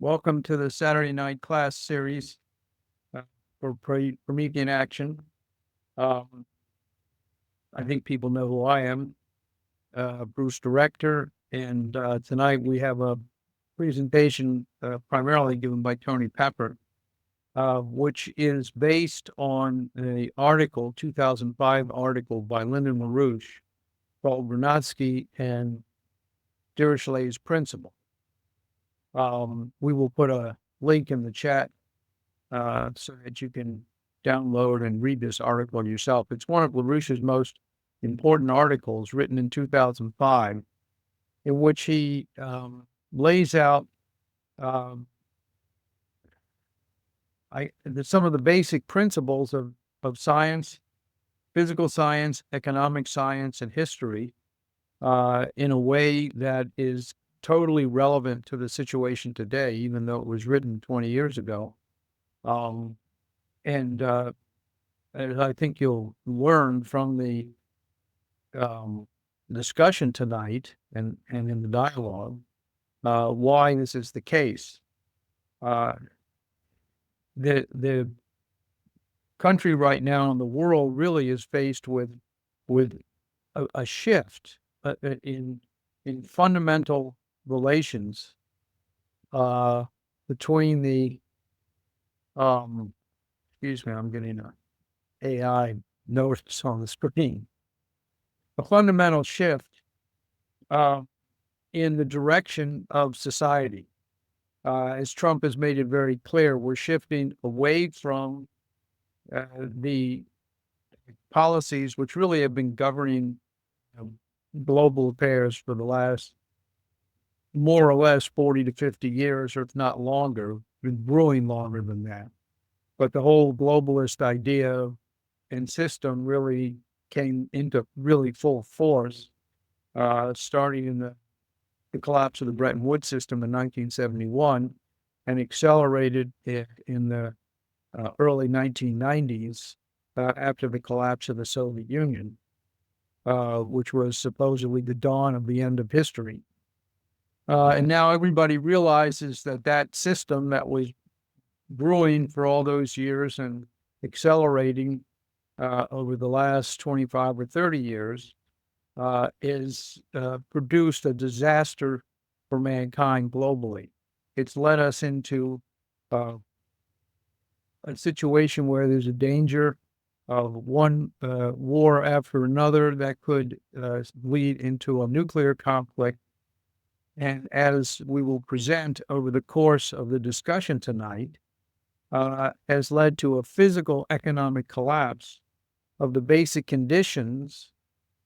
Welcome to the Saturday night class series for Promethean Action. I think people know who I am, Bruce Director, and tonight we have a presentation primarily given by Tony Pepper, which is based on an article, 2005 article by Lyndon LaRouche called Vernadsky and Dirichlet's Principle. We will put a link in the chat so that you can download and read this article yourself. It's one of LaRouche's most important articles, written in 2005, in which he lays out some of the basic principles of science, physical science, economic science, and history in a way that is totally relevant to the situation today, even though it was written 20 years ago. And I think you'll learn from the discussion tonight and in the dialogue why this is the case. The country right now in the world really is faced with a shift in fundamental relations between the excuse me, I'm getting an AI notice on the screen. A fundamental shift in the direction of society. As Trump has made it very clear, we're shifting away from the policies which really have been governing global affairs for the last more or less 40 to 50 years, or if not longer, been brewing longer than that. But the whole globalist idea and system really came into really full force, starting in the collapse of the Bretton Woods system in 1971 and accelerated in the early 1990s after the collapse of the Soviet Union, which was supposedly the dawn of the end of history. And now everybody realizes that that system that was brewing for all those years and accelerating over the last 25 or 30 years is produced a disaster for mankind globally. It's led us into a situation where there's a danger of one war after another that could lead into a nuclear conflict. And as we will present over the course of the discussion tonight, has led to a physical economic collapse of the basic conditions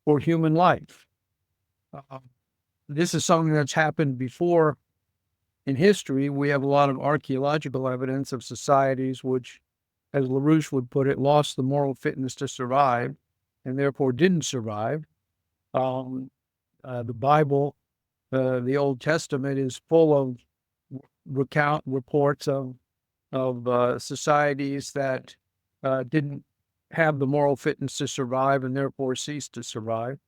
for human life. This is something that's happened before in history. We have a lot of archaeological evidence of societies which, as LaRouche would put it, lost the moral fitness to survive and therefore didn't survive. The Bible, the Old Testament, is full of reports of societies that didn't have the moral fitness to survive and therefore ceased to survive.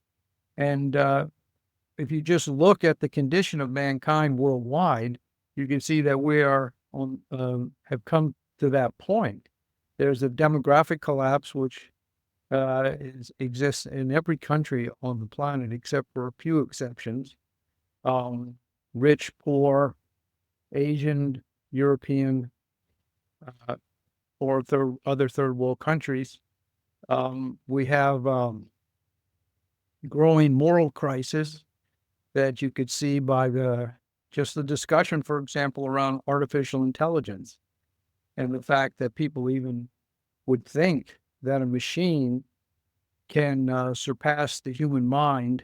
And if you just look at the condition of mankind worldwide, you can see that we are have come to that point. There's a demographic collapse which exists in every country on the planet except for a few exceptions. Rich, poor, Asian, European, or other third world countries. We have growing moral crisis that you could see by just the discussion, for example, around artificial intelligence, and the fact that people even would think that a machine can surpass the human mind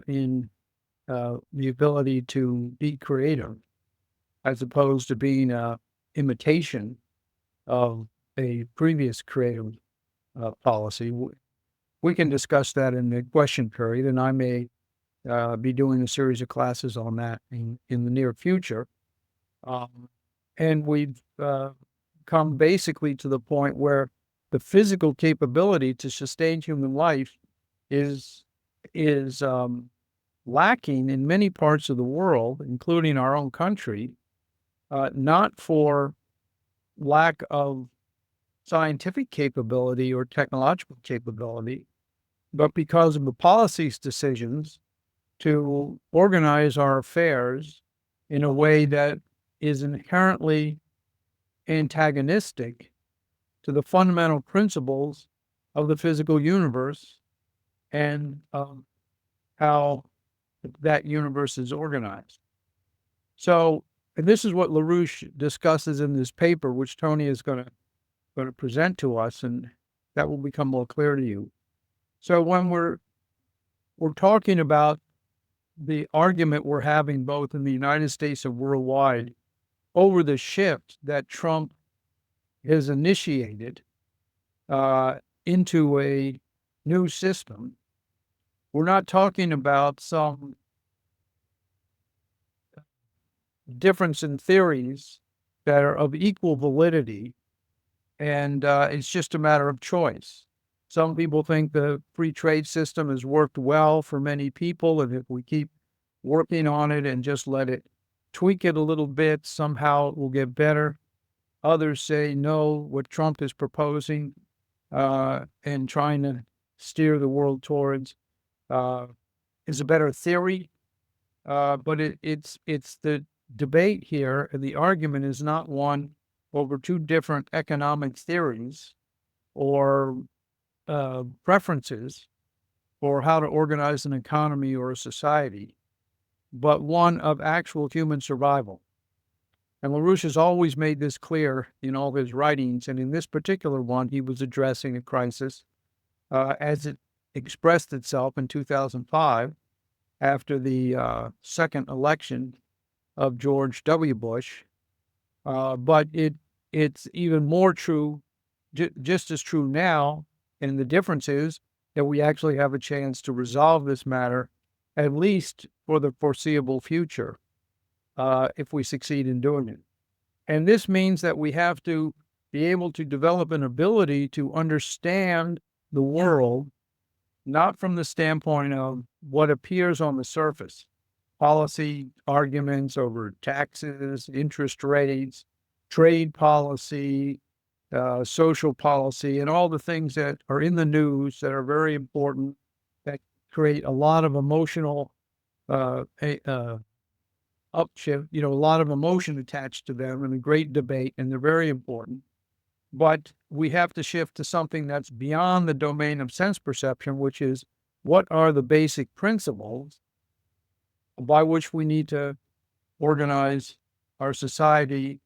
in the ability to be creative, as opposed to being an imitation of a previous creative policy. We can discuss that in the question period, and I may be doing a series of classes on that in the near future. And we've come basically to the point where the physical capability to sustain human life is lacking in many parts of the world, including our own country, not for lack of scientific capability or technological capability, but because of the policies decisions to organize our affairs in a way that is inherently antagonistic to the fundamental principles of the physical universe and how that universe is organized. So, and this is what LaRouche discusses in this paper, which Tony is going to present to us, and that will become more clear to you. So when we're talking about the argument we're having both in the United States and worldwide over the shift that Trump has initiated into a new system, we're not talking about some difference in theories that are of equal validity, and it's just a matter of choice. Some people think the free trade system has worked well for many people, and if we keep working on it and just let it tweak it a little bit, somehow it will get better. Others say, no, what Trump is proposing and trying to steer the world towards is a better theory. But it's the debate here, and the argument is not one over two different economic theories or preferences for how to organize an economy or a society, but one of actual human survival. And LaRouche has always made this clear in all his writings, and in this particular one, he was addressing a crisis as it expressed itself in 2005 after the second election of George W. Bush. But it's even more true, just as true now, and the difference is that we actually have a chance to resolve this matter, at least for the foreseeable future, if we succeed in doing it. And this means that we have to be able to develop an ability to understand the world, not from the standpoint of what appears on the surface, policy arguments over taxes, interest rates, trade policy, social policy, and all the things that are in the news that are very important, that create a lot of emotional upshift, a lot of emotion attached to them and a great debate, and they're very important. But we have to shift to something that's beyond the domain of sense perception, which is what are the basic principles by which we need to organize our society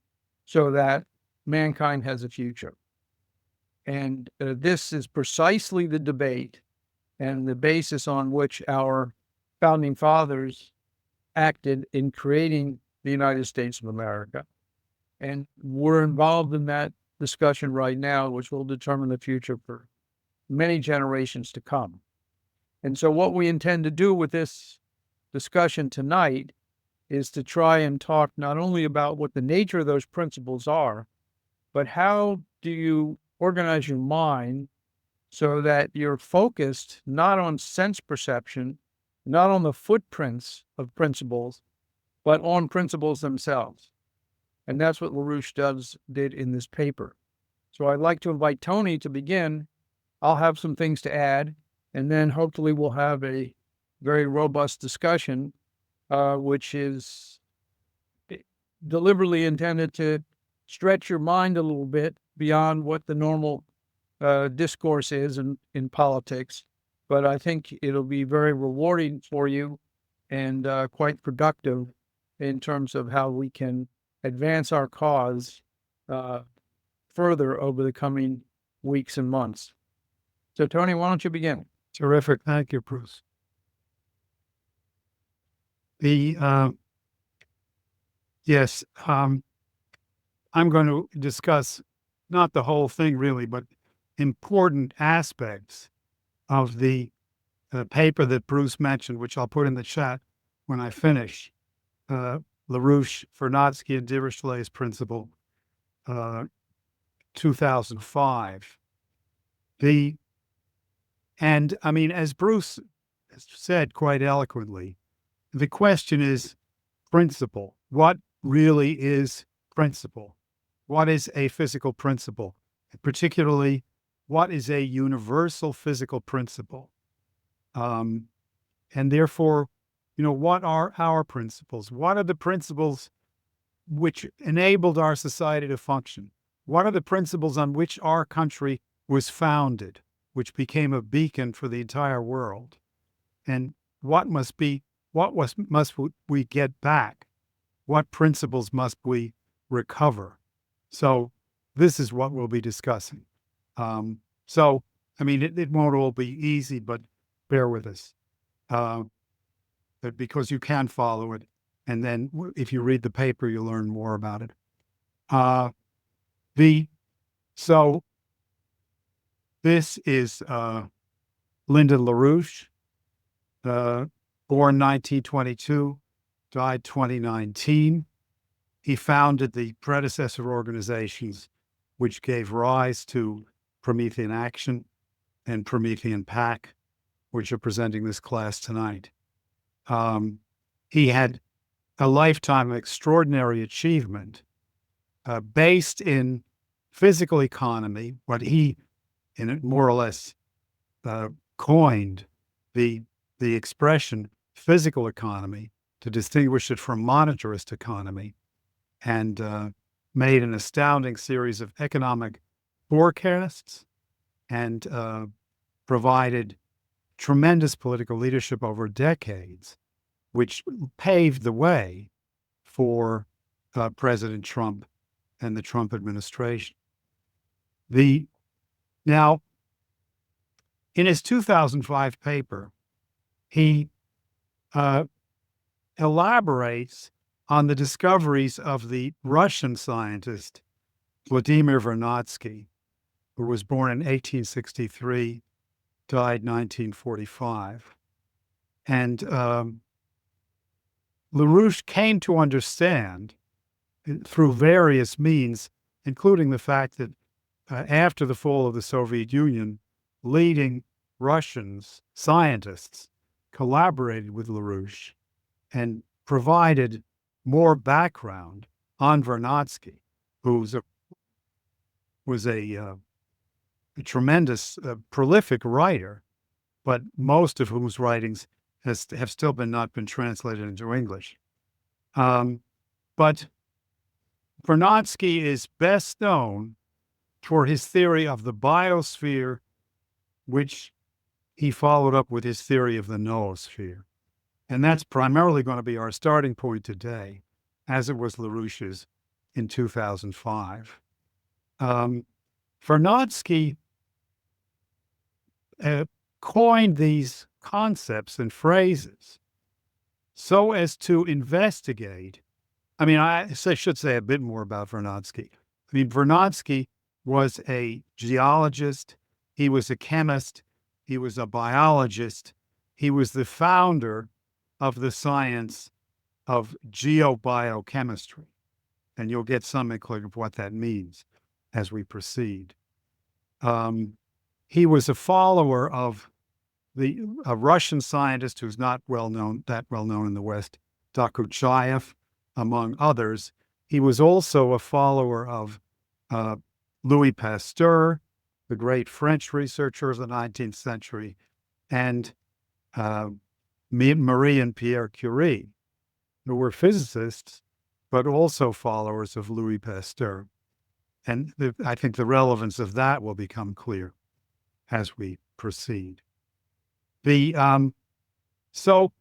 so that mankind has a future. And this is precisely the debate and the basis on which our founding fathers acted in creating the United States of America. And we're involved in that discussion right now, which will determine the future for many generations to come. And so what we intend to do with this discussion tonight is to try and talk not only about what the nature of those principles are, but how do you organize your mind so that you're focused not on sense perception, not on the footprints of principles, but on principles themselves. And that's what LaRouche did in this paper. So I'd like to invite Tony to begin. I'll have some things to add, and then hopefully we'll have a very robust discussion, which is deliberately intended to stretch your mind a little bit beyond what the normal discourse is in politics. But I think it'll be very rewarding for you and quite productive in terms of how we can advance our cause further over the coming weeks and months. So, Tony, why don't you begin? Terrific. Thank you, Bruce. I'm going to discuss not the whole thing really, but important aspects of the paper that Bruce mentioned, which I'll put in the chat when I finish. LaRouche, Vernadsky, and Dirichlet's principle, 2005. As Bruce said quite eloquently, the question is principle. What really is principle? What is a physical principle? Particularly, what is a universal physical principle? And therefore, what are our principles? What are the principles which enabled our society to function? What are the principles on which our country was founded, which became a beacon for the entire world? And what must we get back? What principles must we recover? So this is what we'll be discussing. It won't all be easy, but bear with us, because you can follow it. And then if you read the paper, you'll learn more about it. This is Linda LaRouche, born 1922, died 2019. He founded the predecessor organizations which gave rise to Promethean Action and Promethean PAC, which are presenting this class tonight. He had a lifetime of extraordinary achievement based in physical economy, what he more or less coined the expression physical economy to distinguish it from monetarist economy, and made an astounding series of economic forecasts and provided tremendous political leadership over decades, which paved the way for President Trump and the Trump administration. Now, in his 2005 paper, he elaborates on the discoveries of the Russian scientist Vladimir Vernadsky, who was born in 1863, died 1945. And LaRouche came to understand through various means, including the fact that after the fall of the Soviet Union, leading Russians, scientists, collaborated with LaRouche and provided more background on Vernadsky, who was a tremendous, prolific writer, but most of whose writings have still not been translated into English. But Vernadsky is best known for his theory of the biosphere, which he followed up with his theory of the noosphere. And that's primarily going to be our starting point today, as it was LaRouche's in 2005. Vernadsky coined these concepts and phrases so as to investigate. I should say a bit more about Vernadsky. Vernadsky was a geologist, he was a chemist, he was a biologist, he was the founder of the science of geobiochemistry. And you'll get some inkling of what that means as we proceed. He was a follower of a Russian scientist who's not that well known in the West, Dokuchayev, among others. He was also a follower of Louis Pasteur, the great French researcher of the 19th century, and Marie and Pierre Curie, who were physicists, but also followers of Louis Pasteur. And I think the relevance of that will become clear as we proceed. So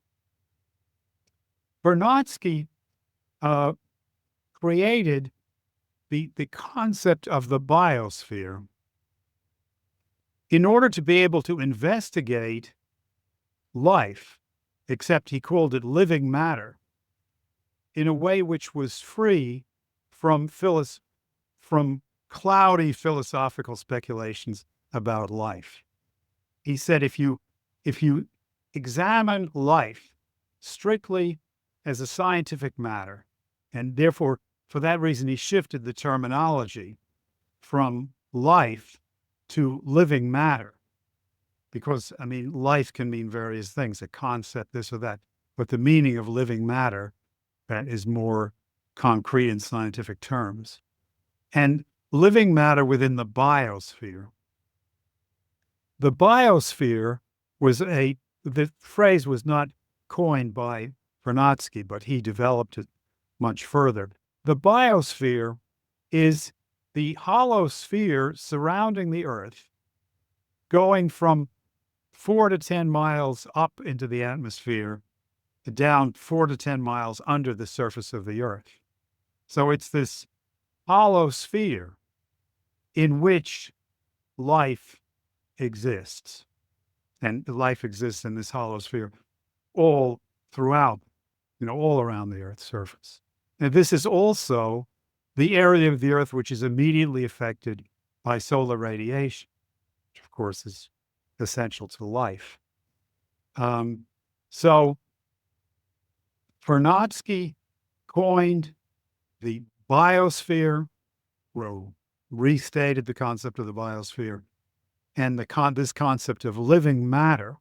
Vernadsky created the concept of the biosphere in order to be able to investigate life, except he called it living matter, in a way which was free from cloudy philosophical speculations about life. He said if you examine life strictly as a scientific matter, and therefore for that reason he shifted the terminology from life to living matter, because life can mean various things, a concept, this or that, but the meaning of living matter is more concrete in scientific terms, and living matter within the biosphere. The biosphere the phrase was not coined by Vernadsky, but he developed it much further. The biosphere is the hollow sphere surrounding the Earth, going from 4 to 10 miles up into the atmosphere, down 4 to 10 miles under the surface of the Earth. So it's this hollow sphere in which life exists. And life exists in this hollow sphere all throughout, all around the Earth's surface. And this is also the area of the Earth which is immediately affected by solar radiation, which of course is essential to life. So Vernadsky coined the biosphere, or restated the concept of the biosphere, and this concept of living matter,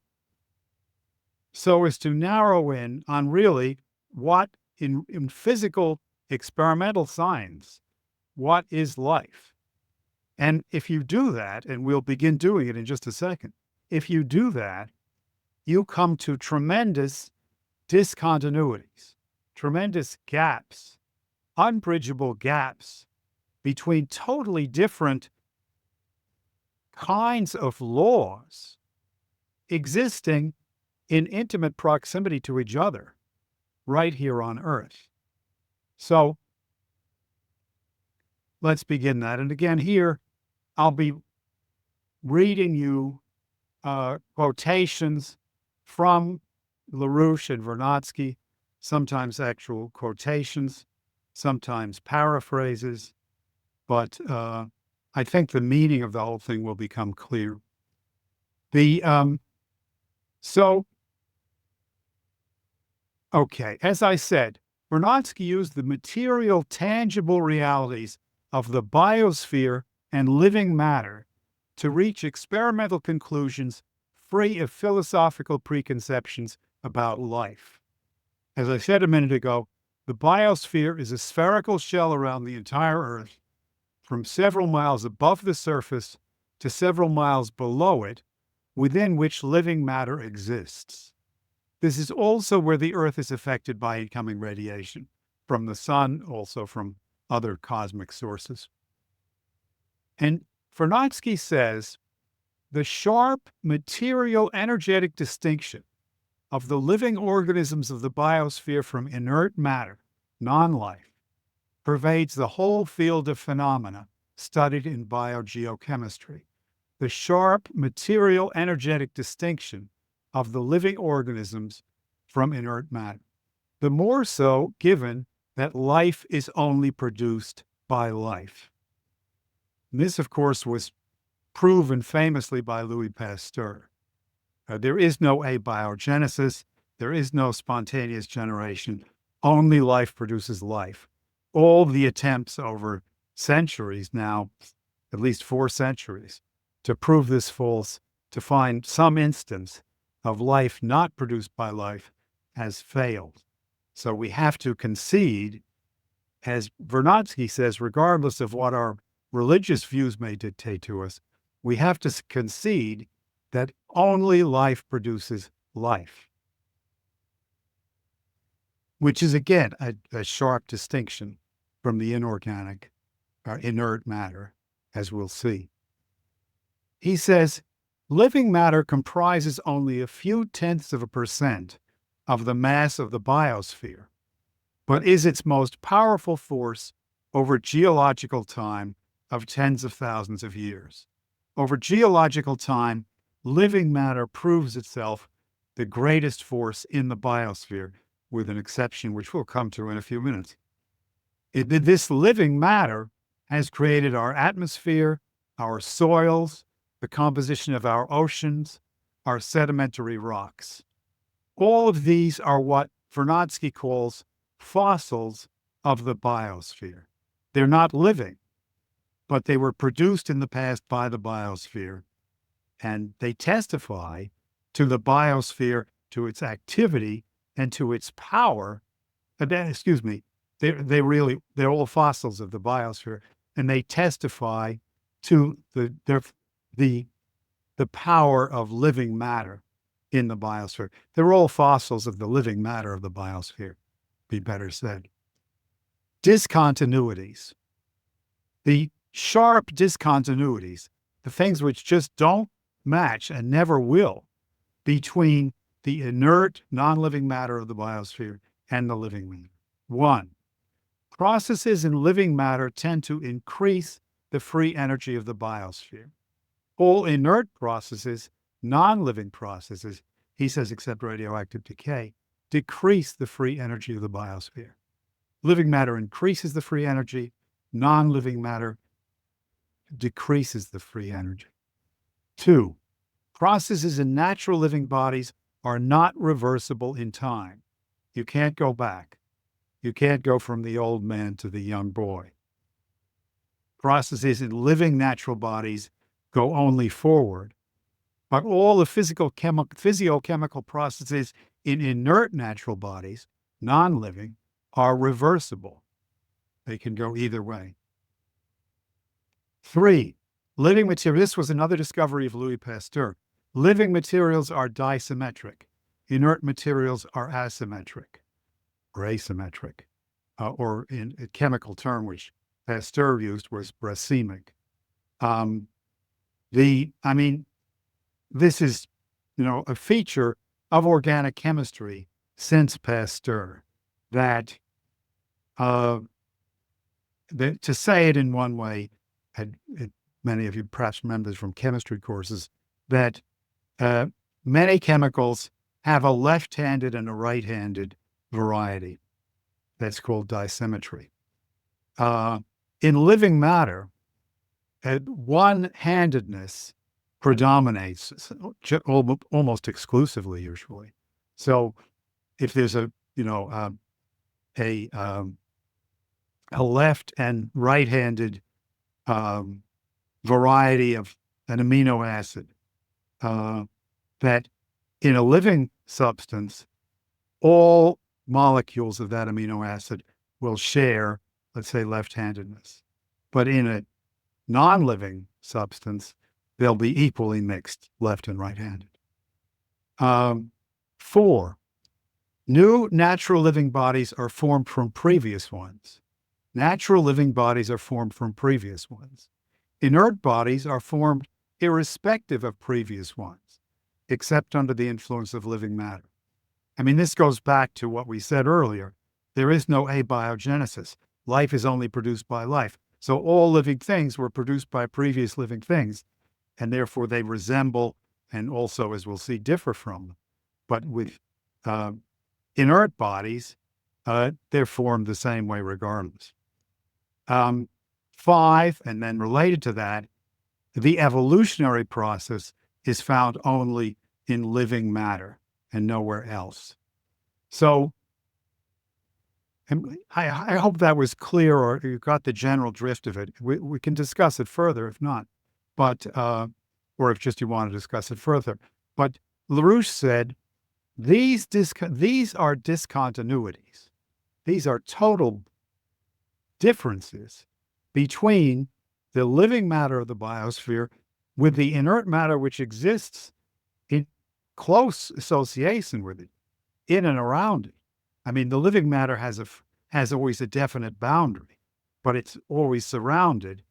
so as to narrow in on really what in physical experimental science, what is life. And if you do that, and we'll begin doing it in just a second, if you do that, you come to tremendous discontinuities, tremendous gaps, unbridgeable gaps between totally different kinds of laws existing in intimate proximity to each other right here on Earth. So let's begin that. And again, here I'll be reading you quotations from LaRouche and Vernadsky, sometimes actual quotations, sometimes paraphrases, but I think the meaning of the whole thing will become clear. As I said, Vernadsky used the material, tangible realities of the biosphere and living matter to reach experimental conclusions free of philosophical preconceptions about life. As I said a minute ago, the biosphere is a spherical shell around the entire Earth, from several miles above the surface to several miles below it, within which living matter exists. This is also where the Earth is affected by incoming radiation from the sun, also from other cosmic sources. And Vernadsky says the sharp material energetic distinction of the living organisms of the biosphere from inert matter, non-life, pervades the whole field of phenomena studied in biogeochemistry. The sharp material energetic distinction of the living organisms from inert matter. The more so given that life is only produced by life. And this, of course, was proven famously by Louis Pasteur. There is no abiogenesis. There is no spontaneous generation. Only life produces life. All the attempts over centuries now, at least 4 centuries, to prove this false, to find some instance of life not produced by life, has failed. So we have to concede, as Vernadsky says, regardless of what our religious views may dictate to us, we have to concede that only life produces life, which is, again, a sharp distinction from the inorganic or inert matter, as we'll see. He says, living matter comprises only a few tenths of a percent of the mass of the biosphere, but is its most powerful force over geological time of tens of thousands of years. Over geological time, living matter proves itself the greatest force in the biosphere, with an exception which we'll come to in a few minutes. This living matter has created our atmosphere, our soils, the composition of our oceans, our sedimentary rocks. All of these are what Vernadsky calls fossils of the biosphere. They're not living, but they were produced in the past by the biosphere, and they testify to the biosphere, to its activity, and to its power, they're all fossils of the biosphere, and they testify to the power of living matter in the biosphere. They're all fossils of the living matter of the biosphere, be better said. Discontinuities. The sharp discontinuities, the things which just don't match and never will between the inert, non-living matter of the biosphere and the living matter. One, processes in living matter tend to increase the free energy of the biosphere. All inert processes, non-living processes, he says, except radioactive decay, decrease the free energy of the biosphere. Living matter increases the free energy, non-living matter decreases the free energy. Two, processes in natural living bodies are not reversible in time. You can't go back. You can't go from the old man to the young boy. Processes in living natural bodies go only forward. But all the physiochemical processes in inert natural bodies, non-living, are reversible. They can go either way. Three, living material. This was another discovery of Louis Pasteur. Living materials are disymmetric. Inert materials are asymmetric or asymmetric, or in a chemical term which Pasteur used was racemic. This is, a feature of organic chemistry since Pasteur that to say it in one way, many of you perhaps remember this from chemistry courses, that many chemicals have a left-handed and a right-handed variety. That's called disymmetry. In living matter, one-handedness predominates almost exclusively, usually. So if there's a left and right-handed variety of an amino acid, that in a living substance, all molecules of that amino acid will share, let's say, left-handedness. But in a non-living substance, they'll be equally mixed, left and right-handed. 4, new natural living bodies are formed from previous ones. Natural living bodies are formed from previous ones. Inert bodies are formed irrespective of previous ones, except under the influence of living matter. This goes back to what we said earlier. There is no abiogenesis. Life is only produced by life. So all living things were produced by previous living things, and therefore they resemble and also, as we'll see, differ from them. But with inert bodies, they're formed the same way regardless. 5, and then related to that, the evolutionary process is found only in living matter and nowhere else. So I hope that was clear, or you got the general drift of it. We can discuss it further if not, but or if just you want to discuss it further. But LaRouche said these are discontinuities. These are total differences between the living matter of the biosphere with the inert matter which exists in close association with it, in and around it. The living matter has always a definite boundary, but it's always surrounded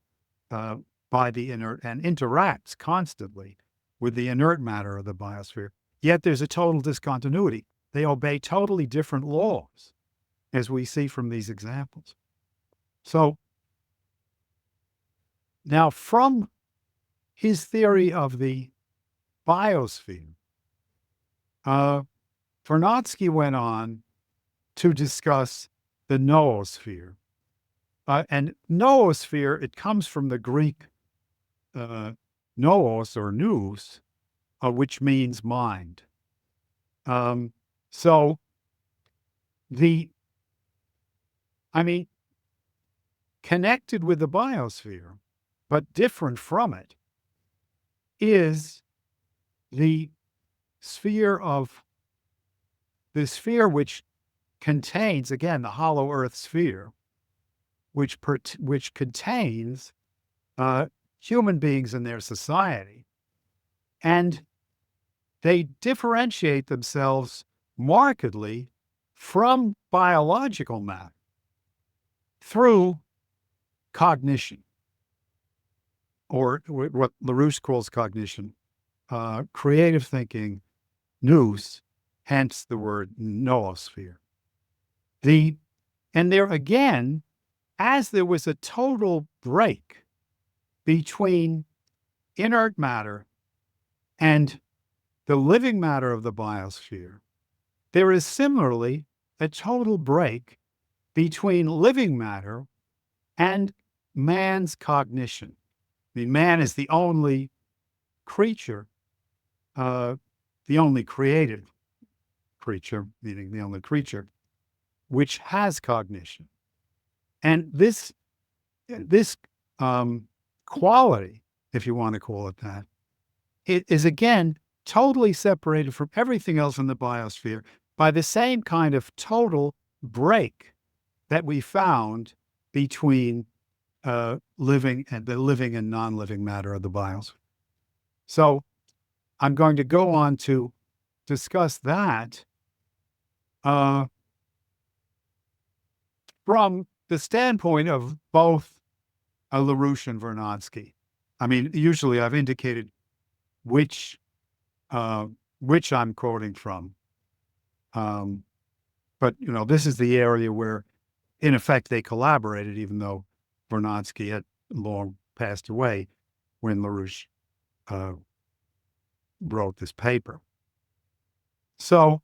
by the inert and interacts constantly with the inert matter of the biosphere. Yet there's a total discontinuity. They obey totally different laws, as we see from these examples. So now from his theory of the biosphere, Vernadsky went on to discuss the noosphere. And noosphere, it comes from the Greek noos or nous, which means mind. Connected with the biosphere, but different from it, is the sphere which contains, again, the hollow earth sphere, which contains human beings in their society. And they differentiate themselves markedly from biological matter through cognition, or what LaRouche calls cognition, creative thinking, nous, hence the word noosphere. And there again, as there was a total break between inert matter and the living matter of the biosphere, there is similarly a total break between living matter and man's cognition. I mean, man is the only creature, the only created creature, meaning the only creature, which has cognition. And this quality, if you want to call it that, it is again totally separated from everything else in the biosphere by the same kind of total break that we found between living and non-living matter of the biosphere. So I'm going to go on to discuss that from the standpoint of both LaRouche and Vernadsky. I mean, usually I've indicated which I'm quoting from. But, this is the area where, in effect, they collaborated, even though Vernadsky had long passed away when LaRouche wrote this paper. So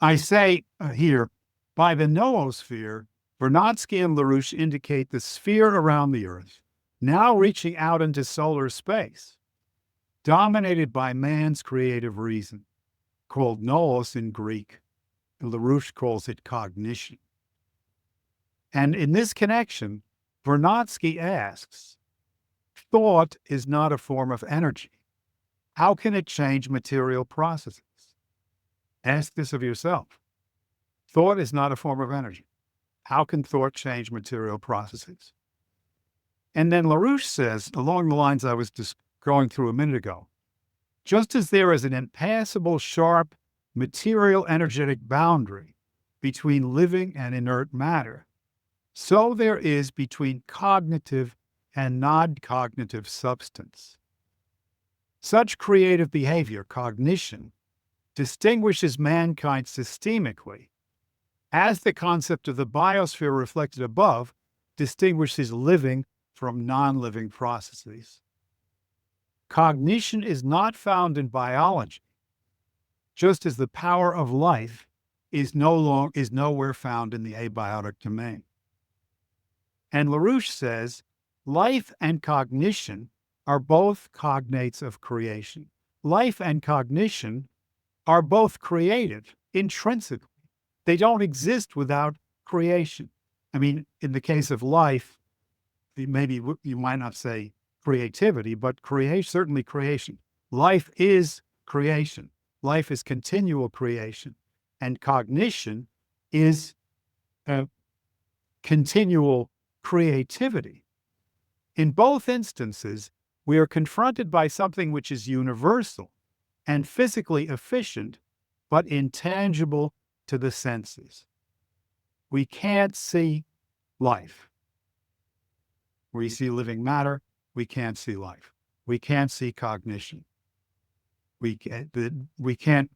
I say here, by the noosphere, Vernadsky and LaRouche indicate the sphere around the Earth, now reaching out into solar space, dominated by man's creative reason, called nous in Greek. LaRouche calls it cognition. And in this connection, Vernadsky asks, thought is not a form of energy. How can it change material processes? Ask this of yourself. Thought is not a form of energy. How can thought change material processes? And then LaRouche says, along the lines I was just going through a minute ago, just as there is an impassable, sharp, material energetic boundary between living and inert matter, so there is between cognitive and non-cognitive substance. Such creative behavior, cognition, distinguishes mankind systemically, as the concept of the biosphere reflected above distinguishes living from non-living processes. Cognition is not found in biology, just as the power of life is nowhere found in the abiotic domain. And LaRouche says, life and cognition are both cognates of creation. Life and cognition are both creative intrinsically. They don't exist without creation. I mean, in the case of life, maybe you might not say creativity, but certainly creation. Life is creation. Life is continual creation. And cognition is continual creativity. In both instances, we are confronted by something which is universal and physically efficient, but intangible to the senses. We can't see life. We see living matter, we can't see life. We can't see cognition. We can't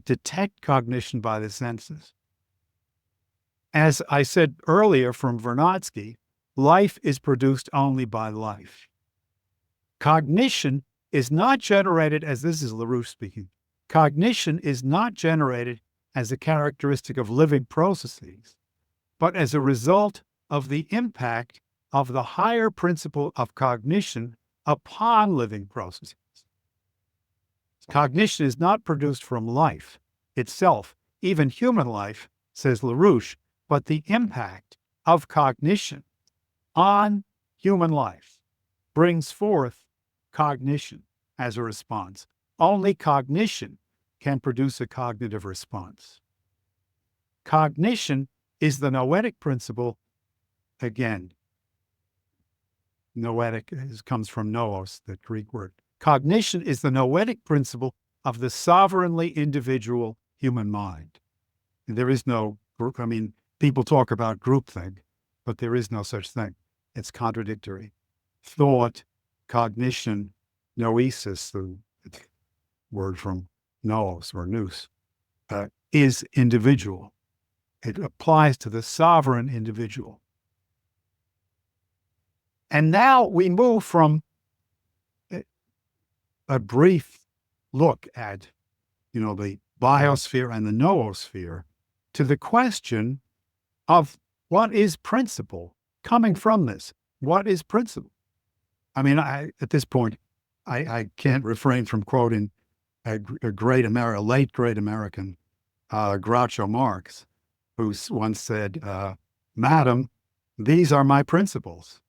detect cognition by the senses. As I said earlier from Vernadsky, life is produced only by life. Cognition is not generated, as this is LaRouche speaking, cognition is not generated as a characteristic of living processes, but as a result of the impact of the higher principle of cognition upon living processes. Cognition is not produced from life itself, even human life, says LaRouche, but the impact of cognition on human life brings forth cognition as a response. Only cognition can produce a cognitive response. Cognition is the noetic principle. Again, noetic comes from noos, the Greek word. Cognition is the noetic principle of the sovereignly individual human mind. There is no group. I mean, people talk about groupthink, but there is no such thing. It's contradictory. Thought, cognition, noesis, the word from nous or nous, is individual. It applies to the sovereign individual. And now we move from a brief look at, the biosphere and the noosphere to the question of what is principle coming from this? What is principle? I mean, at this point, I can't refrain from quoting a late great American, Groucho Marx, who once said, "Madam, these are my principles.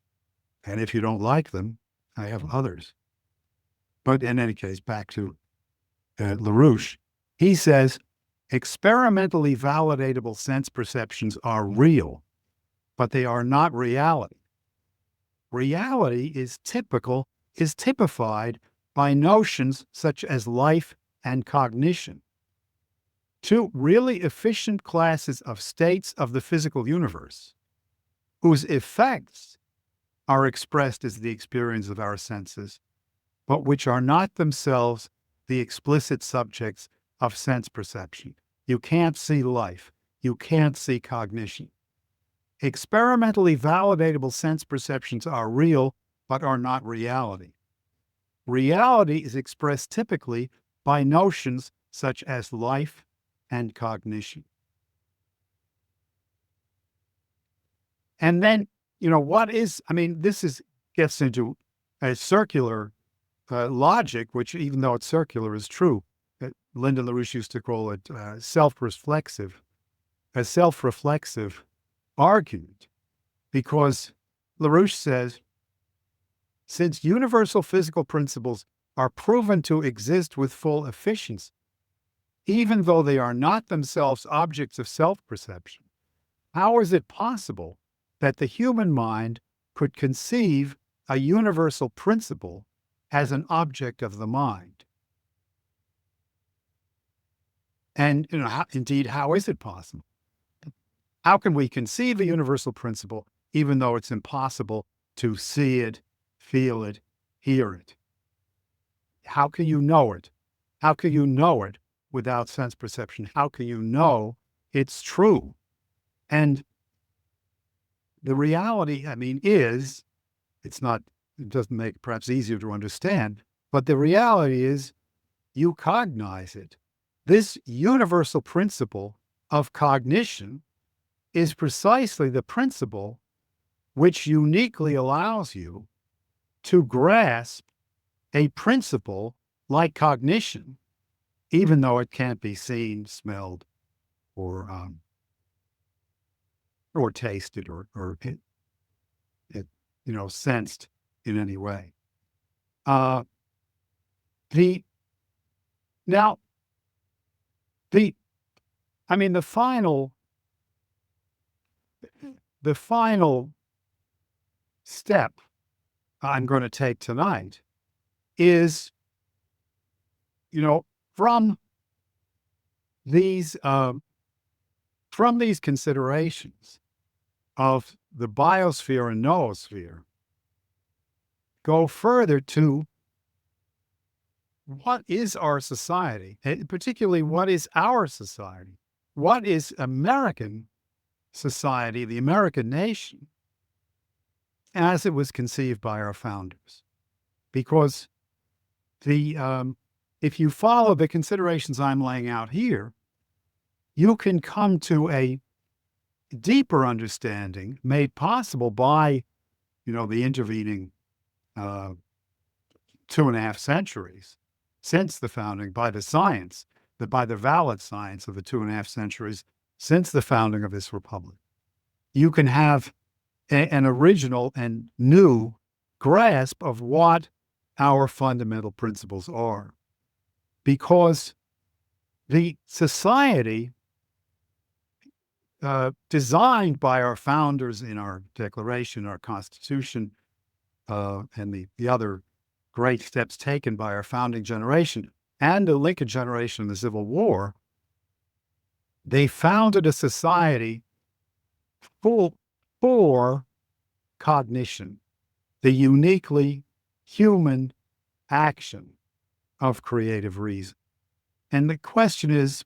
And if you don't like them, I have others." But in any case, back to LaRouche, he says, experimentally validatable sense perceptions are real, but they are not reality. Reality is typified by notions such as life and cognition, two really efficient classes of states of the physical universe, whose effects are expressed as the experience of our senses, but which are not themselves the explicit subjects of sense perception. You can't see life. You can't see cognition. Experimentally validatable sense perceptions are real, but are not reality. Reality is expressed typically by notions such as life and cognition. And then, this gets into a circular logic, which, even though it's circular, is true. Linda LaRouche used to call it a self-reflexive argument, because LaRouche says, since universal physical principles are proven to exist with full efficiency, even though they are not themselves objects of self-perception, how is it possible that the human mind could conceive a universal principle as an object of the mind? And, how is it possible? How can we conceive a universal principle even though it's impossible to see it, feel it, hear it? How can you know it? How can you know it without sense perception? How can you know it's true? And the reality, it doesn't make it perhaps easier to understand, but the reality is you cognize it. This universal principle of cognition is precisely the principle which uniquely allows you to grasp a principle like cognition, even though it can't be seen, smelled, or tasted, or sensed in any way. The final step I'm going to take tonight is, from these considerations of the biosphere and noosphere, go further to what is our society, and particularly what is our society? What is American society, the American nation, as it was conceived by our founders? Because if you follow the considerations I'm laying out here, you can come to a deeper understanding made possible by, the intervening 2.5 centuries since the founding, by the valid science of the 2.5 centuries since the founding of this republic. You can have an original and new grasp of what our fundamental principles are. Because the society designed by our founders in our Declaration, our Constitution, and the other great steps taken by our founding generation and the Lincoln generation in the Civil War. They founded a society for cognition, the uniquely human action of creative reason. And the question is,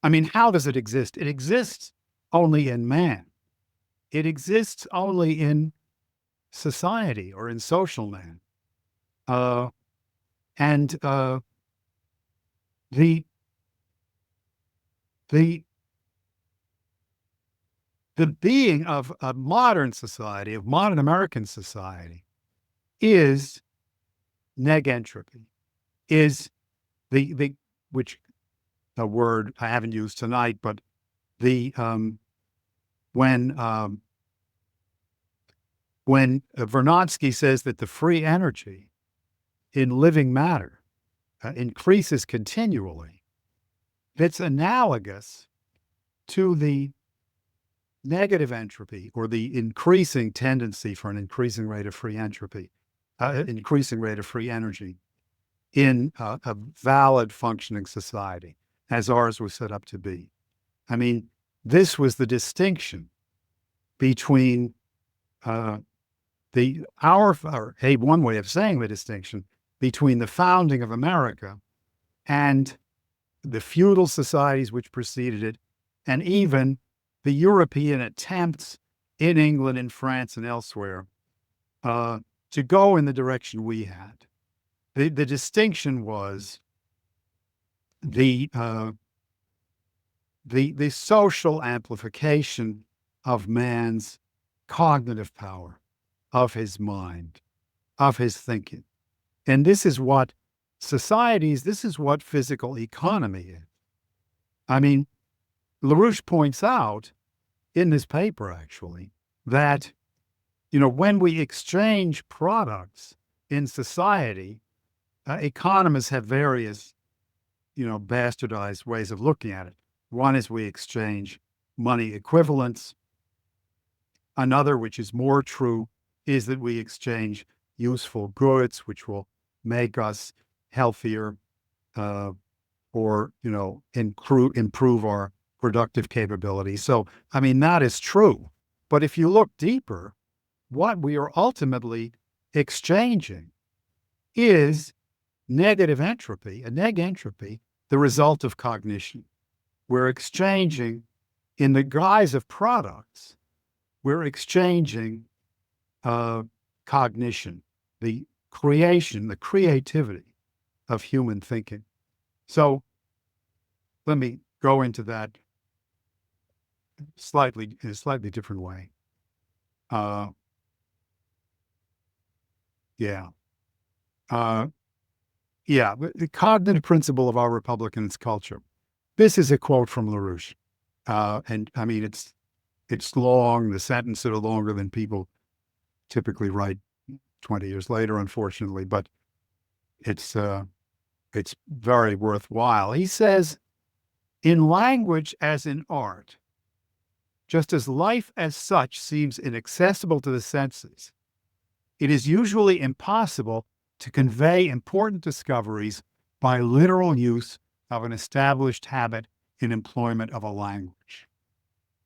I mean, how does it exist? It exists only in man. It exists only in society or in social man. And the being of a modern society, of modern American society, is negentropy, is the which a word I haven't used tonight, but the when Vernadsky says that the free energy in living matter increases continually, it's analogous to the negative entropy or the increasing tendency for an increasing rate of free entropy, increasing rate of free energy in a valid functioning society, as ours was set up to be. I mean, this was the distinction between one way of saying the distinction between the founding of America and the feudal societies which preceded it, and even the European attempts in England, in France, and elsewhere to go in the direction we had. The distinction was the social amplification of man's cognitive power, of his mind, of his thinking. And this is what societies, this is what physical economy is. I mean, LaRouche points out in this paper, actually, that, when we exchange products in society, economists have various, bastardized ways of looking at it. One is we exchange money equivalents. Another, which is more true, is that we exchange useful goods, which will make us healthier or, improve our productive capabilities. So, I mean, that is true. But if you look deeper, what we are ultimately exchanging is negative entropy, a negentropy, the result of cognition. We're exchanging, in the guise of products, we're exchanging cognition, the creation, the creativity of human thinking. So let me go into that in a slightly different way. The cognitive principle of our Republican culture. This is a quote from LaRouche. And I mean, it's long, the sentences are longer than people typically write 20 years later, unfortunately, but it's very worthwhile. He says, in language as in art, just as life as such seems inaccessible to the senses, it is usually impossible to convey important discoveries by literal use of an established habit in employment of a language.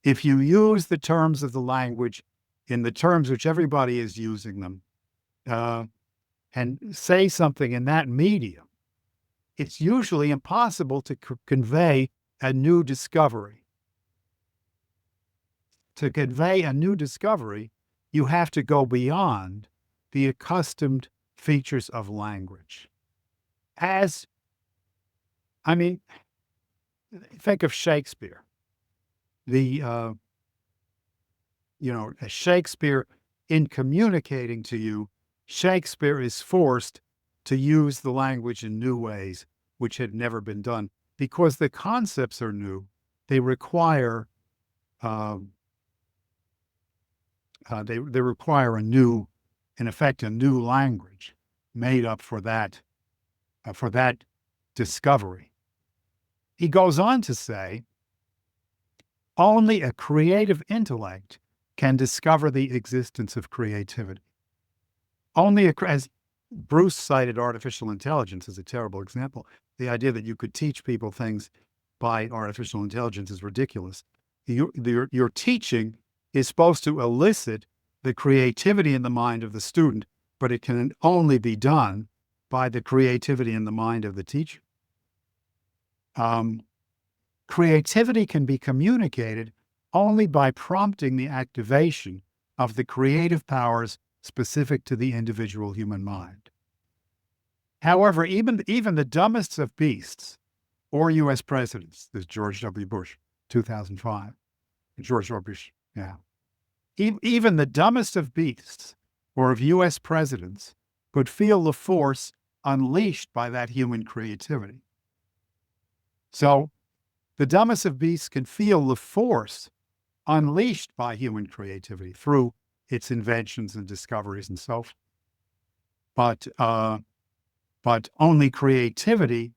If you use the terms of the language in the terms which everybody is using them, and say something in that medium, it's usually impossible to convey a new discovery. To convey a new discovery, you have to go beyond the accustomed features of language. Think of Shakespeare. Shakespeare, in communicating to you, Shakespeare is forced to use the language in new ways, which had never been done, because the concepts are new. They require they require a new language made up for that discovery. He goes on to say Only a creative intellect can discover the existence of creativity. As Bruce cited artificial intelligence as a terrible example, the idea that you could teach people things by artificial intelligence is ridiculous. Your teaching is supposed to elicit the creativity in the mind of the student, but it can only be done by the creativity in the mind of the teacher. Creativity can be communicated only by prompting the activation of the creative powers specific to the individual human mind. However, even the dumbest of beasts, or U.S. presidents, there's George W. Bush, 2005, George W. Bush, yeah. Even the dumbest of beasts, or of U.S. presidents, could feel the force unleashed by that human creativity. So, the dumbest of beasts can feel the force unleashed by human creativity through its inventions and discoveries and so forth. But only creativity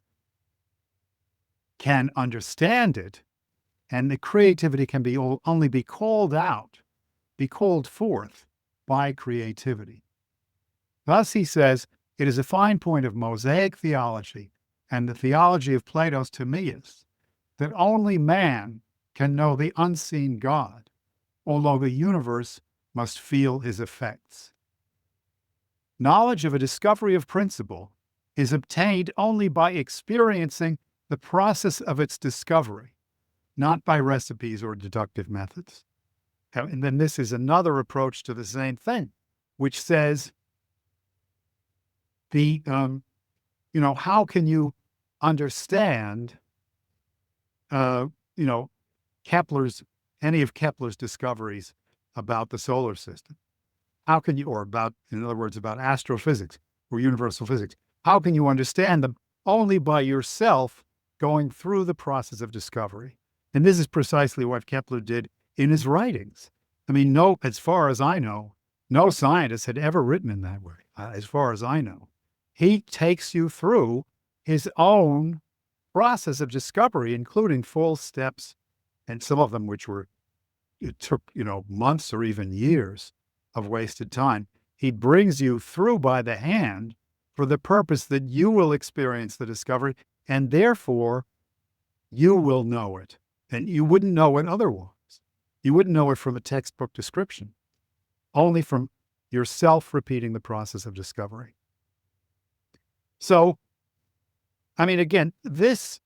can understand it, and the creativity can only be called forth by creativity. Thus, he says, it is a fine point of Mosaic theology and the theology of Plato's Timaeus that only man can know the unseen God, although the universe must feel his effects. Knowledge of a discovery of principle is obtained only by experiencing the process of its discovery, not by recipes or deductive methods. And then this is another approach to the same thing, which says, how can you understand, any of Kepler's discoveries about the solar system? How can you, or about, in other words, about astrophysics or universal physics? How can you understand them? Only by yourself going through the process of discovery. And this is precisely what Kepler did in his writings. I mean, as far as I know, no scientist had ever written in that way, as far as I know. He takes you through his own process of discovery, including full steps, and some of them it took, months or even years of wasted time. He brings you through by the hand for the purpose that you will experience the discovery, and therefore you will know it. And you wouldn't know it otherwise. You wouldn't know it from a textbook description, only from yourself repeating the process of discovery. So, I mean, again, this,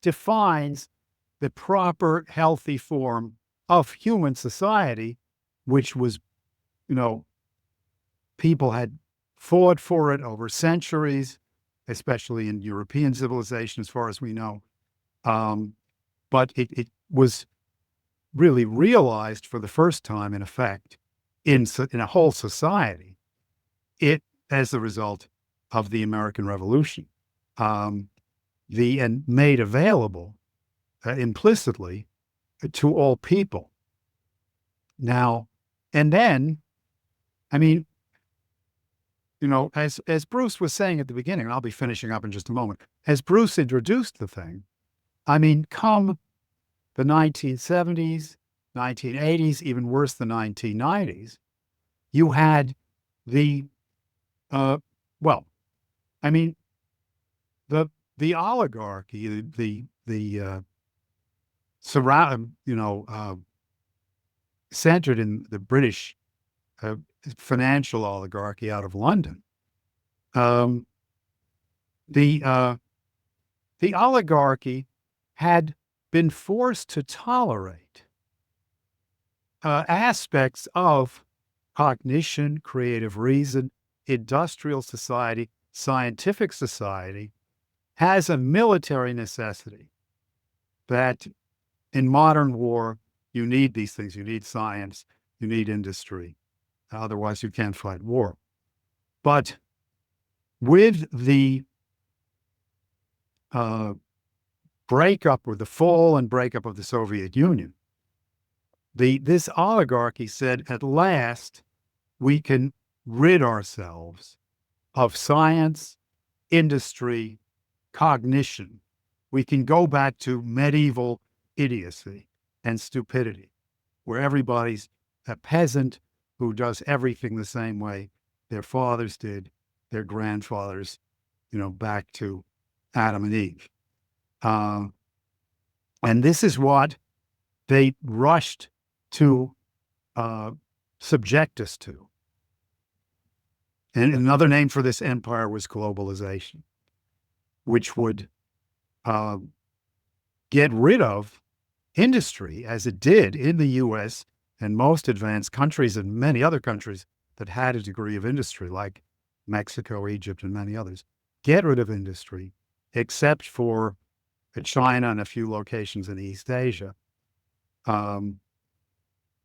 defines the proper healthy form of human society, which was, people had fought for it over centuries, especially in European civilization, as far as we know. But it was really realized for the first time, in effect, in a whole society, as a result of the American Revolution, and made available implicitly to all people. Now, and then, I mean, as Bruce was saying at the beginning, and I'll be finishing up in just a moment, as Bruce introduced the thing, I mean, come the 1970s, 1980s, even worse, the 1990s, you had the oligarchy, centered in the British financial oligarchy out of London. The oligarchy had been forced to tolerate aspects of cognition, creative reason, industrial society, scientific society, as a military necessity. That in modern war, you need these things. You need science, you need industry. Otherwise, you can't fight war. But with the breakup, or the fall and breakup of the Soviet Union, this oligarchy said, at last, we can rid ourselves of science, industry, cognition. We can go back to medieval idiocy. and stupidity, where everybody's a peasant who does everything the same way their fathers did, their grandfathers, back to Adam and Eve. And this is what they rushed to subject us to. And another name for this empire was globalization, which would get rid of industry as it did in the U.S. and most advanced countries and many other countries that had a degree of industry, like Mexico, Egypt, and many others. Get rid of industry, except for China and a few locations in East Asia,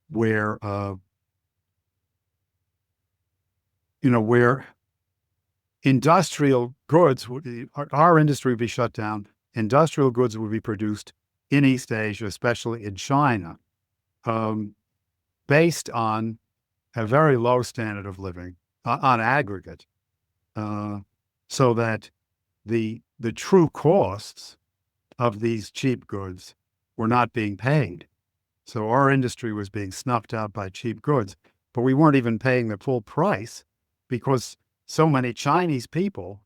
where industrial goods, our industry would be shut down. Industrial goods would be produced in East Asia, especially in China, based on a very low standard of living on aggregate, so that the true costs of these cheap goods were not being paid. So our industry was being snuffed out by cheap goods, but we weren't even paying the full price because so many Chinese people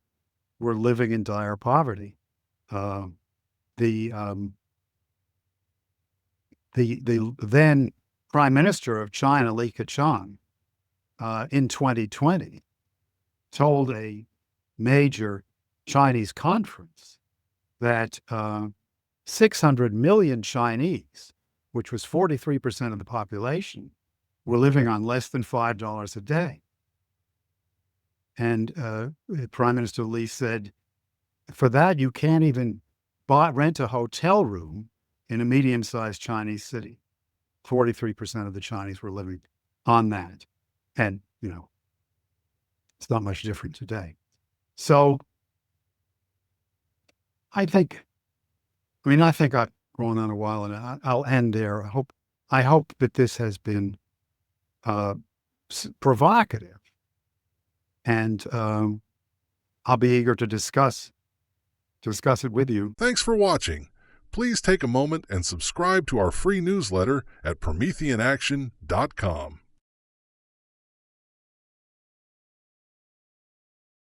were living in dire poverty. The then Prime Minister of China, Li Keqiang, in 2020, told a major Chinese conference that 600 million Chinese, which was 43% of the population, were living on less than $5 a day. And Prime Minister Li said, for that, you can't even rent a hotel room in a medium-sized Chinese city. 43% of the Chinese were living on that. And, it's not much different today. So I think I've gone on a while, and I'll end there. I hope that this has been provocative, and I'll be eager to discuss it with you. Thanks for watching. Please take a moment and subscribe to our free newsletter at prometheanaction.com.